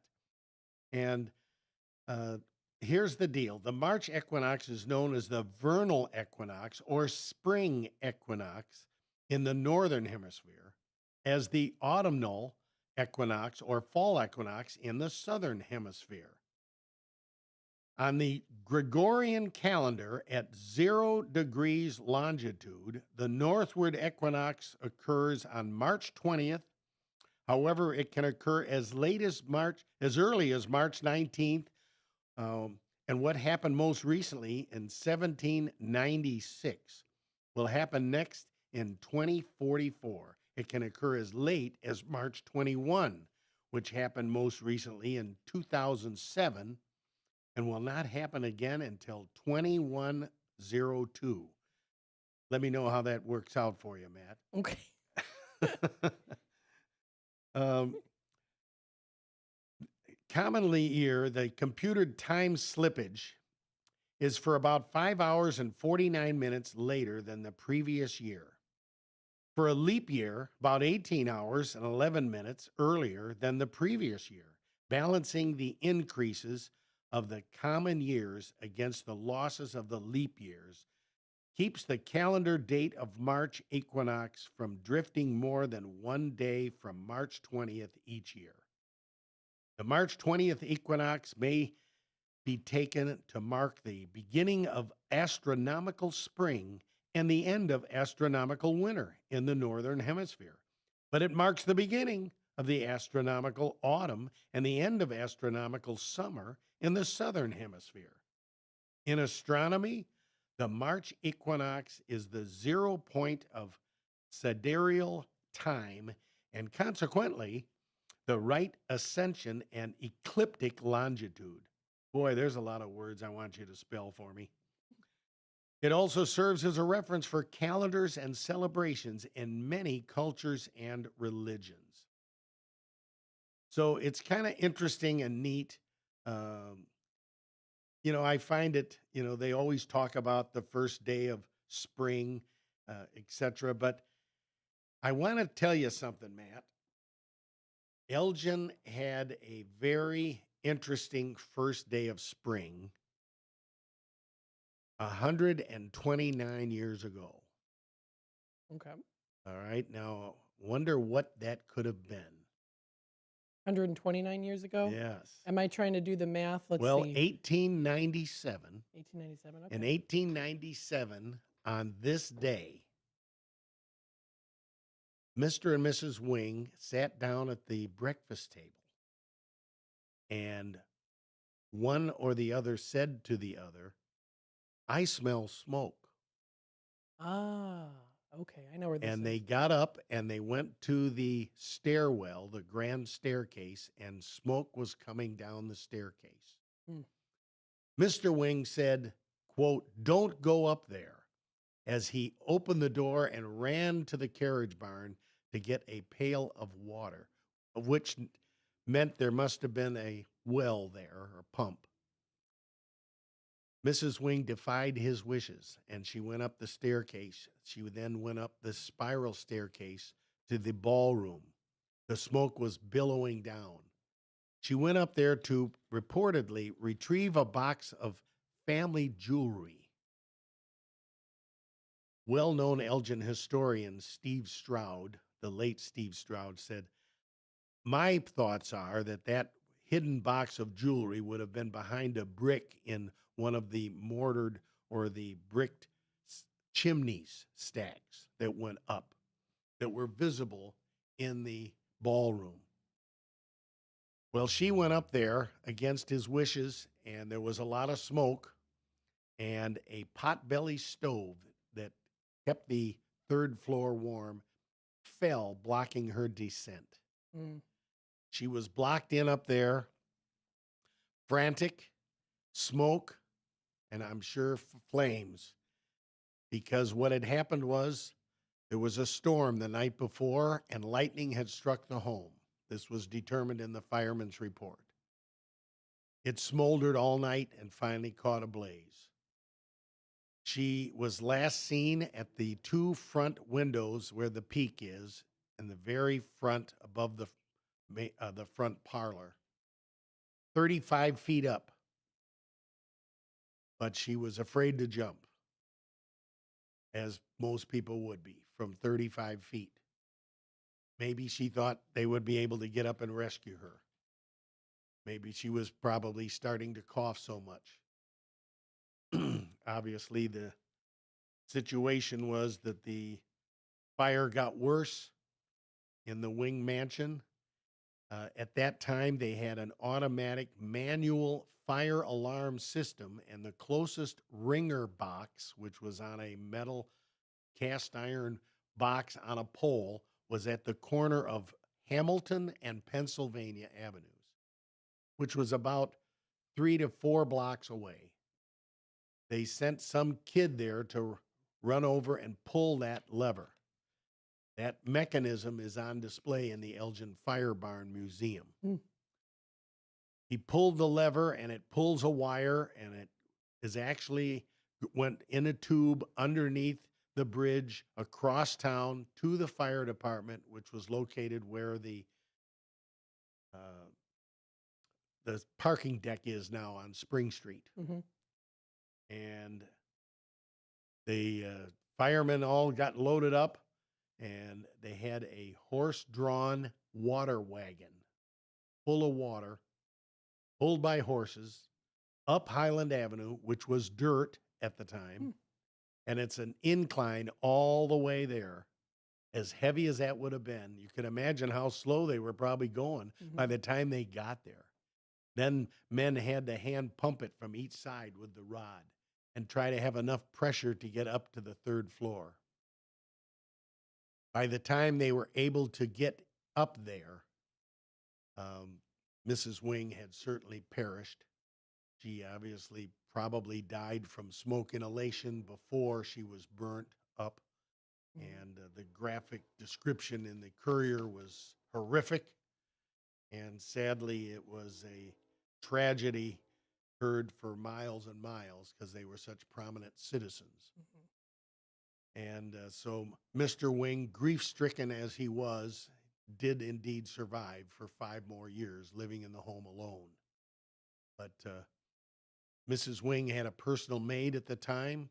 And here's the deal. The March equinox is known as the vernal equinox or spring equinox in the northern hemisphere, as the autumnal equinox or fall equinox in the southern hemisphere. On the Gregorian calendar at 0 degrees longitude, the northward equinox occurs on March 20th. However, it can occur as early as March 19th. And what happened most recently in 1796 will happen next in 2044. It can occur as late as March 21, which happened most recently in 2007, and will not happen again until 2102. Let me know how that works out for you, Matt. Okay. Commonly here, the computed time slippage is for about 5 hours and 49 minutes later than the previous year. For a leap year, about 18 hours and 11 minutes earlier than the previous year, balancing the increases of the common years against the losses of the leap years, keeps the calendar date of March equinox from drifting more than 1 day from March 20th each year. The March 20th equinox may be taken to mark the beginning of astronomical spring and the end of astronomical winter in the northern hemisphere. But it marks the beginning of the astronomical autumn and the end of astronomical summer in the southern hemisphere. In astronomy, the March equinox is the 0 point of sidereal time and consequently the right ascension and ecliptic longitude. Boy, there's a lot of words I want you to spell for me. It also serves as a reference for calendars and celebrations in many cultures and religions. So it's kind of interesting and neat. I find it, they always talk about the first day of spring, etc. But I want to tell you something, Matt. Elgin had a very interesting first day of spring 129 years ago. Okay. All right. Now, wonder what that could have been. 129 years ago? Yes. Am I trying to do the math? Let's Well, see. 1897. 1897. Okay. In 1897, on this day, Mr. and Mrs. Wing sat down at the breakfast table and one or the other said to the other, "I smell smoke." Ah, okay. I know where this And is. they got up and they went to the stairwell, the grand staircase, and smoke was coming down the staircase. Hmm. Mr. Wing said, quote, "Don't go up there," as he opened the door and ran to the carriage barn to get a pail of water, of which meant there must have been a well there or pump. Mrs. Wing defied his wishes, and she went up the staircase. She then went up the spiral staircase to the ballroom. The smoke was billowing down. She went up there to reportedly retrieve a box of family jewelry. Well-known Elgin historian Steve Stroud, the late Steve Stroud, said, "My thoughts are that hidden box of jewelry would have been behind a brick in one of the mortared or the bricked chimneys stacks that went up that were visible in the ballroom." Well, she went up there against his wishes, and there was a lot of smoke, and a potbelly stove that kept the third floor warm fell, blocking her descent. Mm. She was blocked in up there, frantic, smoke, and I'm sure flames, because what had happened was there was a storm the night before and lightning had struck the home. This was determined in the fireman's report. It smoldered all night and finally caught ablaze. She was last seen at the two front windows where the peak is, in the very front above the front parlor, 35 feet up. But she was afraid to jump, as most people would be, from 35 feet. Maybe she thought they would be able to get up and rescue her. Maybe she was probably starting to cough so much. Obviously, the situation was that the fire got worse in the Wing mansion. At that time, they had an automatic manual fire alarm system, and the closest ringer box, which was on a metal cast iron box on a pole, was at the corner of Hamilton and Pennsylvania Avenues, which was about 3 to 4 blocks away. They sent some kid there to run over and pull that lever. That mechanism is on display in the Elgin Fire Barn Museum. Hmm. He pulled the lever and it pulls a wire, and it is actually went in a tube underneath the bridge across town to the fire department, which was located where the parking deck is now on Spring Street. Mm-hmm. And the firemen all got loaded up, and they had a horse-drawn water wagon full of water, pulled by horses, up Highland Avenue, which was dirt at the time. And it's an incline all the way there. As heavy as that would have been, you can imagine how slow they were probably going by the time they got there. Then men had to hand pump it from each side with the rod and try to have enough pressure to get up to the third floor. By the time they were able to get up there, Mrs. Wing had certainly perished. She obviously probably died from smoke inhalation before she was burnt up. And the graphic description in the Courier was horrific. And sadly, it was a tragedy heard for miles and miles because they were such prominent citizens. And so Mr. Wing, grief-stricken as he was, did indeed survive for 5 more years, living in the home alone. But Mrs. Wing had a personal maid at the time,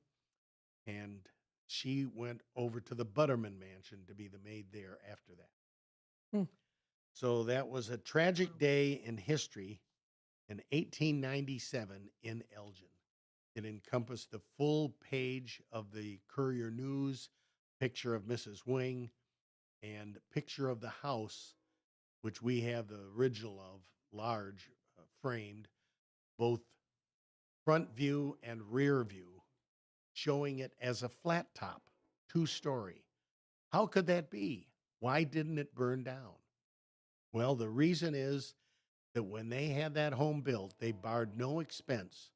and she went over to the Butterman Mansion to be the maid there after that. So that was a tragic day in history in 1897 in Elgin. It encompassed the full page of the Courier News, picture of Mrs. Wing, and picture of the house, which we have the original of, large, framed, both front view and rear view, showing it as a flat top, 2-story. How could that be? Why didn't it burn down? Well, the reason is that when they had that home built, they barred no expense,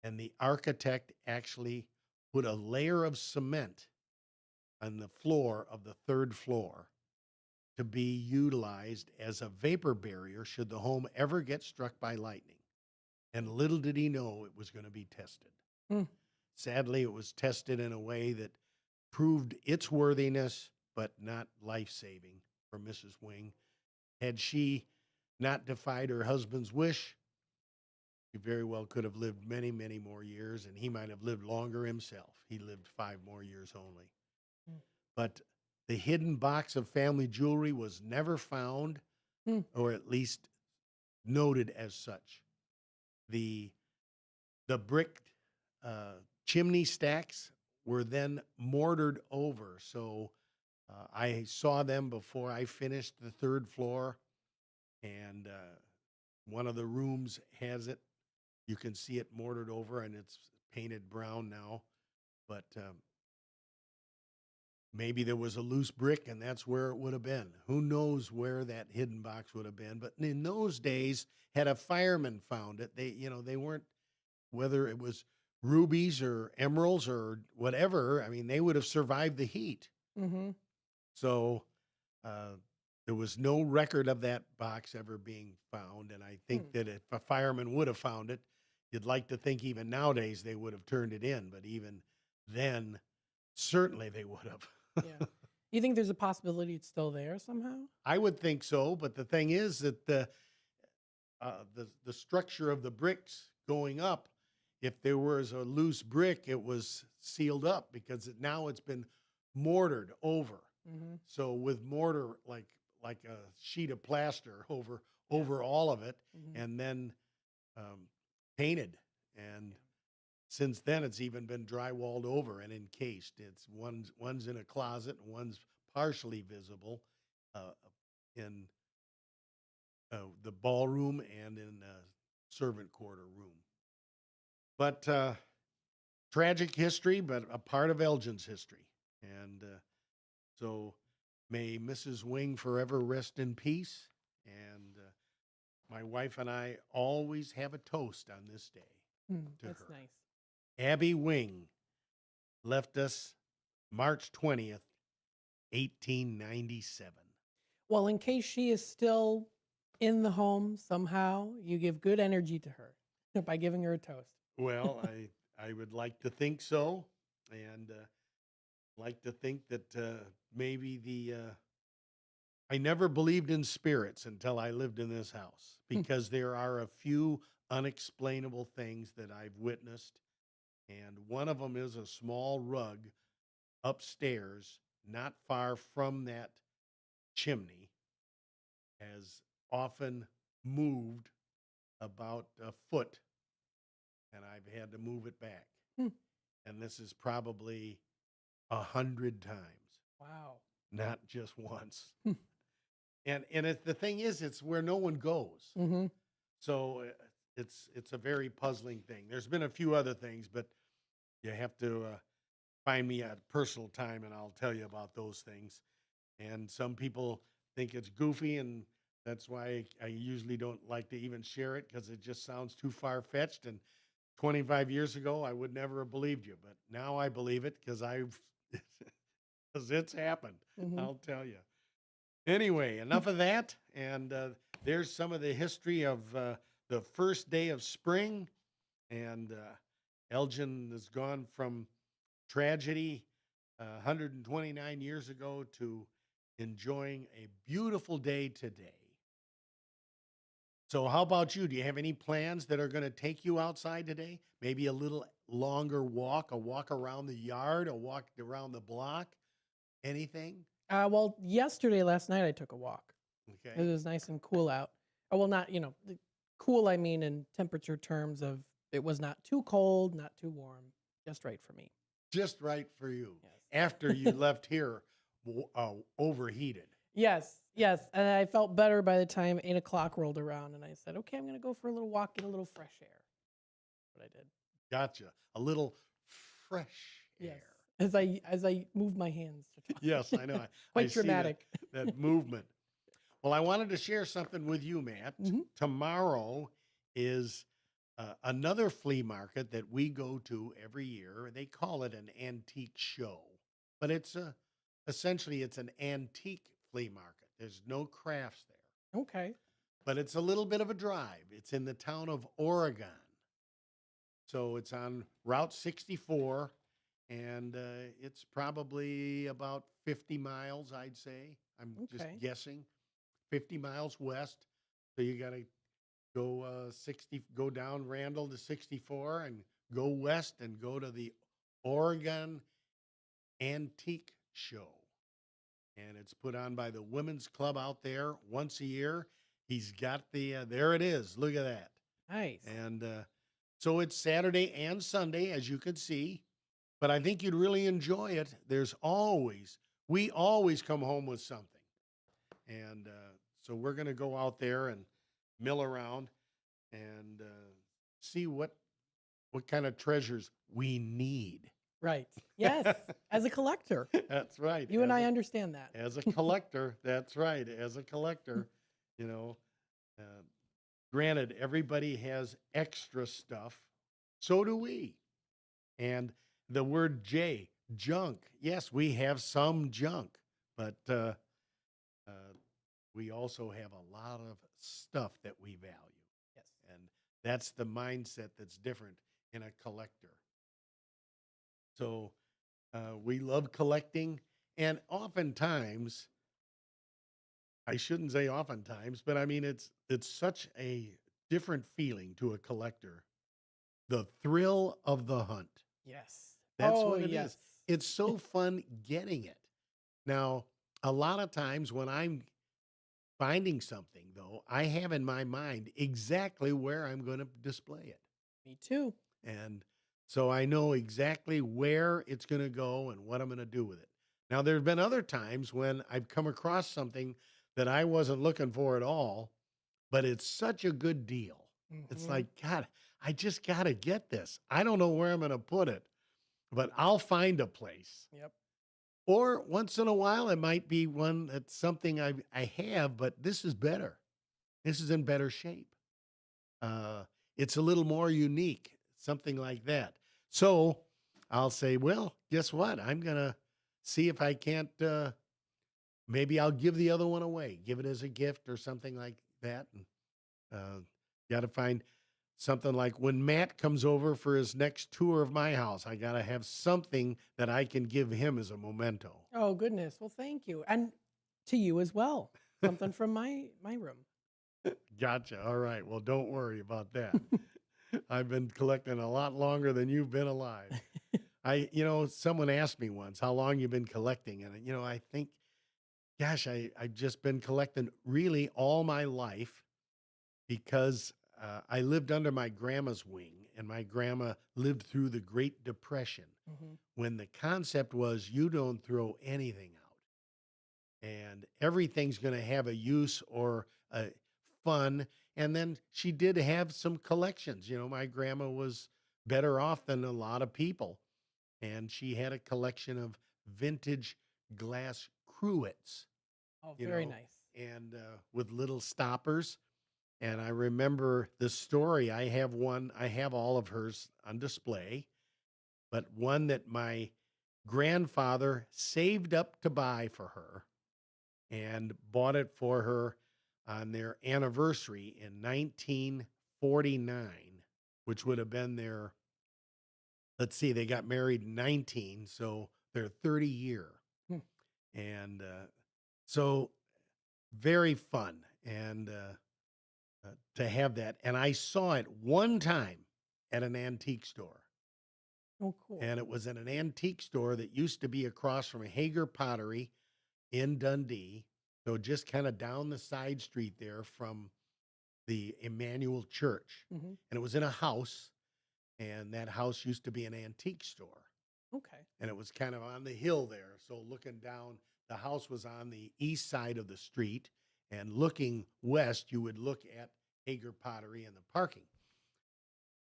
and the architect actually put a layer of cement on the floor of the 3rd floor to be utilized as a vapor barrier should the home ever get struck by lightning. And little did he know it was going to be tested. Mm. Sadly, it was tested in a way that proved its worthiness, but not life-saving for Mrs. Wing. Had she not defied her husband's wish, he very well could have lived many, many more years, and he might have lived longer himself. He lived 5 more years only. Mm. But the hidden box of family jewelry was never found, or at least noted as such. The brick chimney stacks were then mortared over, so I saw them before I finished the 3rd floor, and one of the rooms has it. You can see it mortared over, and it's painted brown now. But maybe there was a loose brick, and that's where it would have been. Who knows where that hidden box would have been? But in those days, had a fireman found it, they weren't, whether it was rubies or emeralds or whatever. I mean, they would have survived the heat. Mm-hmm. So there was no record of that box ever being found. And I think that if a fireman would have found it, you'd like to think even nowadays they would have turned it in. But even then, certainly they would have. Yeah. You think there's a possibility it's still there somehow? I would think so. But the thing is that the structure of the bricks going up, if there was a loose brick, it was sealed up because now it's been mortared over. Mm-hmm. So with mortar, like a sheet of plaster over all of it, and then painted. And since then, it's even been drywalled over and encased. It's one's in a closet and one's partially visible in the ballroom and in the servant quarter room. But tragic history, but a part of Elgin's history. And so may Mrs. Wing forever rest in peace. And my wife and I always have a toast on this day to That's her. nice. Abby Wing left us March 20th, 1897. Well, in case she is still in the home somehow, you give good energy to her by giving her a toast. Well, I would like to think so, and like to think that maybe I never believed in spirits until I lived in this house, because there are a few unexplainable things that I've witnessed, and one of them is a small rug upstairs, not far from that chimney, has often moved about a foot, and I've had to move it back. And this is probably 100 times. Wow. Not just once. And the thing is, it's where no one goes. Mm-hmm. So it's a very puzzling thing. There's been a few other things, but you have to find me at personal time, and I'll tell you about those things. And some people think it's goofy, and that's why I usually don't like to even share it, because it just sounds too far-fetched. And 25 years ago, I would never have believed you, but now I believe it because it's happened. I'll tell you. Anyway, enough of that. And there's some of the history of the first day of spring. And Elgin has gone from tragedy 129 years ago to enjoying a beautiful day today. So how about you? Do you have any plans that are going to take you outside today? Maybe a little longer walk, a walk around the yard, a walk around the block? Anything? Well, last night I took a walk. Okay. It was nice and cool out. Oh, well, not, cool, I mean, in temperature terms of it was not too cold, not too warm, just right for me. Just right for you. Yes. After you left here overheated. Yes. And I felt better by the time 8 o'clock rolled around, and I said, okay, I'm going to go for a little walk, get a little fresh air. what I did. Gotcha. A little fresh Yes. air. As I move my hands to talk. Yes, I know. I Quite see that- dramatic. that movement. Well, I wanted to share something with you, Matt. Mhm. Tomorrow is another flea market that we go to every year. They call it an antique show, but it's essentially it's an antique flea market. There's no crafts there, Okay. but it's a little bit of a drive. It's in the town of Oregon, so it's on Route 64, and it's probably about 50 miles, I'd say. I'm just Okay. guessing. 50 miles west. So you got to go down Randall to 64 and go west and go to the Oregon Antique Show. And it's put on by the Women's Club out there once a year. He's got there it is. Look at that. Nice. And so it's Saturday and Sunday, as you can see. But I think you'd really enjoy it. We always come home with something. And so we're going to go out there and mill around and see what kind of treasures we need. Right. Yes. As a collector. That's right. You and I understand that. As a collector, that's right. As a collector, you know, granted, everybody has extra stuff. So do we. And the word junk. Yes, we have some junk, but we also have a lot of stuff that we value. Yes. And that's the mindset that's different in a collector. So we love collecting. And oftentimes, I shouldn't say oftentimes, but I mean, it's such a different feeling to a collector. The thrill of the hunt. Yes. That's Oh, what it is. yes. It's so fun getting it. Now, a lot of times when I'm finding something, though, I have in my mind exactly where I'm going to display it. Me too. And so I know exactly where it's going to go and what I'm going to do with it. Now, there have been other times when I've come across something that I wasn't looking for at all, but it's such a good deal. It's Mhm. like, God, I just got to get this. I don't know where I'm going to put it, but I'll find a place. Yep. Or once in a while, it might be one that's something I have, but this is better. This is in better shape. It's a little more unique, something like that. So I'll say, well, guess what? I'm going to see if I can't, maybe I'll give the other one away, give it as a gift or something like that. And got to find something like when Matt comes over for his next tour of my house, I got to have something that I can give him as a memento. Oh, goodness. Well, thank you. And to you as well. Something from my room. Gotcha. All right. Well, don't worry about that. I've been collecting a lot longer than you've been alive. Someone asked me once how long you've been collecting. And, I think, gosh, I've just been collecting really all my life because I lived under my grandma's wing, and my grandma lived through the Great Depression when the concept was you don't throw anything out. And everything's going to have a use or a fun. And then she did have some collections. My grandma was better off than a lot of people. And she had a collection of vintage glass cruets. Oh, very nice. And with little stoppers. And I remember the story. I have all of hers on display, but one that my grandfather saved up to buy for her and bought it for her on their anniversary in 1949, which would have been their, let's see, they got married in 19, so their 30 year. And so very fun. And to have that. And I saw it one time at an antique store. Oh, cool. And it was in an antique store that used to be across from Hager Pottery in Dundee. So just kind of down the side street there from the Emmanuel Church. Mhm. And it was in a house. And that house used to be an antique store. Okay. And it was kind of on the hill there. So looking down, the house was on the east side of the street. And looking west, you would look at Hager Pottery and the parking.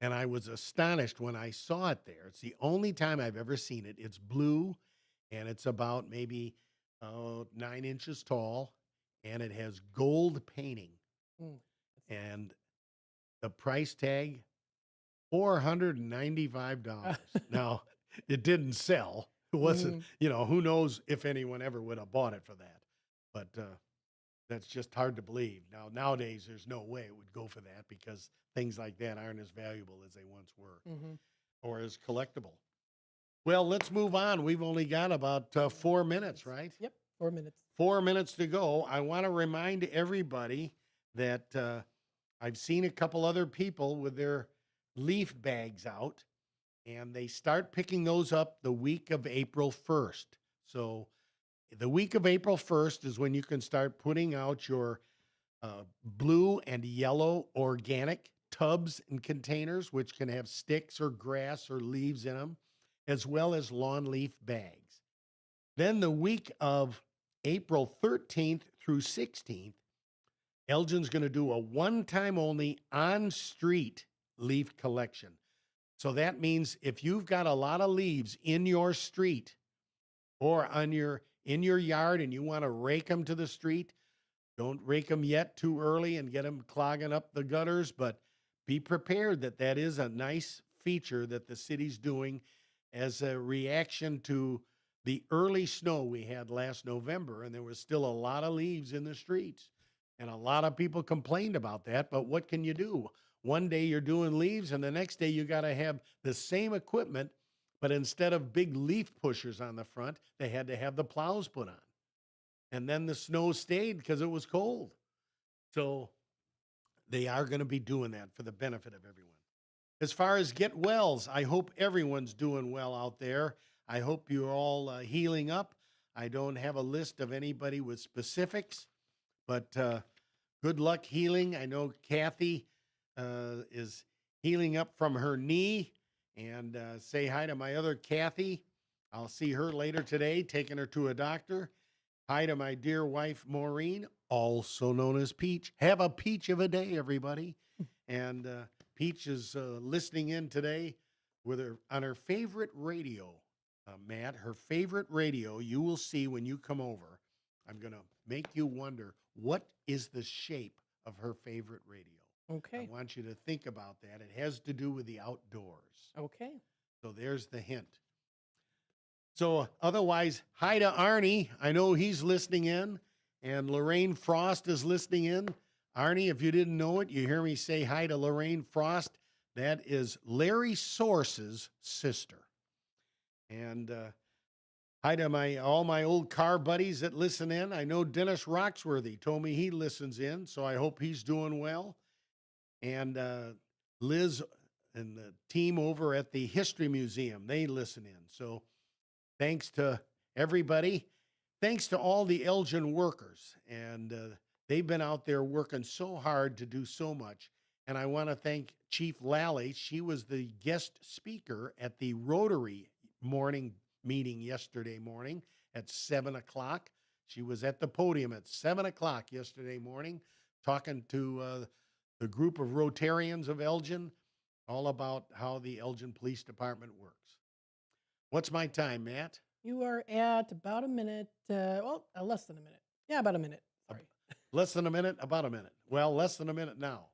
And I was astonished when I saw it there. It's the only time I've ever seen it. It's blue, and it's about maybe 9 inches tall, and it has gold painting. Mm. And the price tag, $495. Now, it didn't sell. It wasn't, who knows if anyone ever would have bought it for that. But that's just hard to believe. Nowadays, there's no way it would go for that because things like that aren't as valuable as they once were or as collectible. Well, let's move on. We've only got about 4 minutes, right? Yep, 4 minutes. 4 minutes to go. I want to remind everybody that I've seen a couple other people with their leaf bags out, and they start picking those up the week of April 1st. So the week of April 1st is when you can start putting out your blue and yellow organic tubs and containers, which can have sticks or grass or leaves in them, as well as lawn leaf bags. Then the week of April 13th through 16th, Elgin's going to do a one-time only on-street leaf collection. So that means if you've got a lot of leaves in your street or in your yard and you want to rake them to the street, don't rake them yet too early and get them clogging up the gutters, but be prepared that is a nice feature that the city's doing as a reaction to the early snow we had last November, and there was still a lot of leaves in the streets. And a lot of people complained about that, but what can you do? One day you're doing leaves, and the next day you got to have the same equipment, but instead of big leaf pushers on the front, they had to have the plows put on. And then the snow stayed because it was cold. So they are going to be doing that for the benefit of everyone. As far as get wells, I hope everyone's doing well out there. I hope you're all healing up. I don't have a list of anybody with specifics, but good luck healing. I know Kathy is healing up from her knee, and say hi to my other Kathy. I'll see her later today, taking her to a doctor. Hi to my dear wife, Maureen, also known as Peach. Have a peach of a day, everybody. And Peach is listening in today with on her favorite radio, Matt. Her favorite radio, you will see when you come over. I'm going to make you wonder, what is the shape of her favorite radio? Okay. I want you to think about that. It has to do with the outdoors. Okay. So there's the hint. So otherwise, hi to Arnie. I know he's listening in, and Lorraine Frost is listening in. Arnie, if you didn't know it, you hear me say hi to Lorraine Frost. That is Larry Source's sister. And hi to all my old car buddies that listen in. I know Dennis Roxworthy told me he listens in, so I hope he's doing well. And Liz and the team over at the History Museum, they listen in. So thanks to everybody. Thanks to all the Elgin workers. And they've been out there working so hard to do so much. And I want to thank Chief Lally. She was the guest speaker at the Rotary morning meeting yesterday morning at 7 o'clock. She was at the podium at 7 o'clock yesterday morning talking to the group of Rotarians of Elgin all about how the Elgin Police Department works. What's my time, Matt? You are at about a minute, less than a minute. Yeah, about a minute. Sorry. Less than a minute? About a minute. Well, less than a minute now.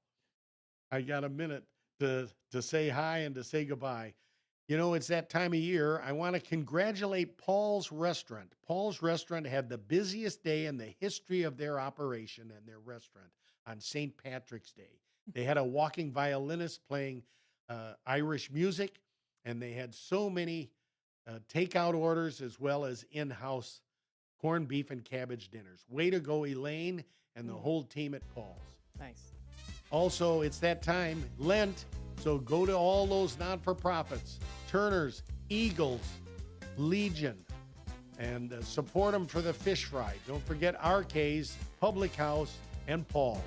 I got a minute to say hi and to say goodbye. You know, it's that time of year. I want to congratulate Paul's Restaurant. Paul's Restaurant had the busiest day in the history of their operation and their restaurant on St. Patrick's Day. They had a walking violinist playing Irish music, and they had so many takeout orders as well as in-house corned beef and cabbage dinners. Way to go, Elaine, and the whole team at Paul's. Nice. Also, it's that time, Lent, so go to all those not-for-profits, Turner's, Eagles, Legion, and support them for the fish fry. Don't forget RK's, Public House, and Paul's.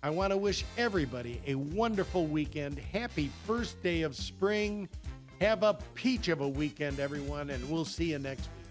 I want to wish everybody a wonderful weekend. Happy first day of spring. Have a peach of a weekend, everyone, and we'll see you next week.